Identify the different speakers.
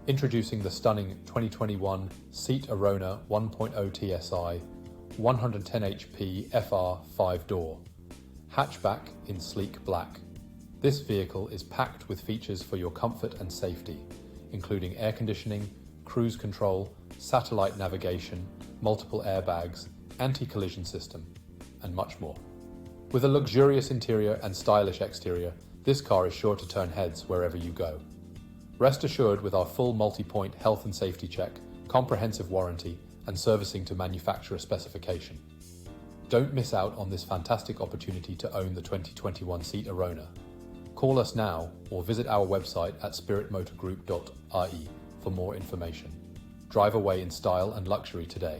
Speaker 1: Introducing the stunning 2021 Seat Arona 1.0 TSI 110 HP FR 5-door. Hatchback in sleek black. This vehicle is packed with features for your comfort and safety, including air conditioning, cruise control, satellite navigation, multiple airbags, anti-collision system, and much more. With a luxurious interior and stylish exterior, this car is sure to turn heads wherever you go. Rest assured with our full multi-point health and safety check, comprehensive warranty, and servicing to manufacturer specification. Don't miss out on this fantastic opportunity to own the 2021 Seat Arona. Call us now or visit our website at spiritmotorgroup.ie for more information. Drive away in style and luxury today.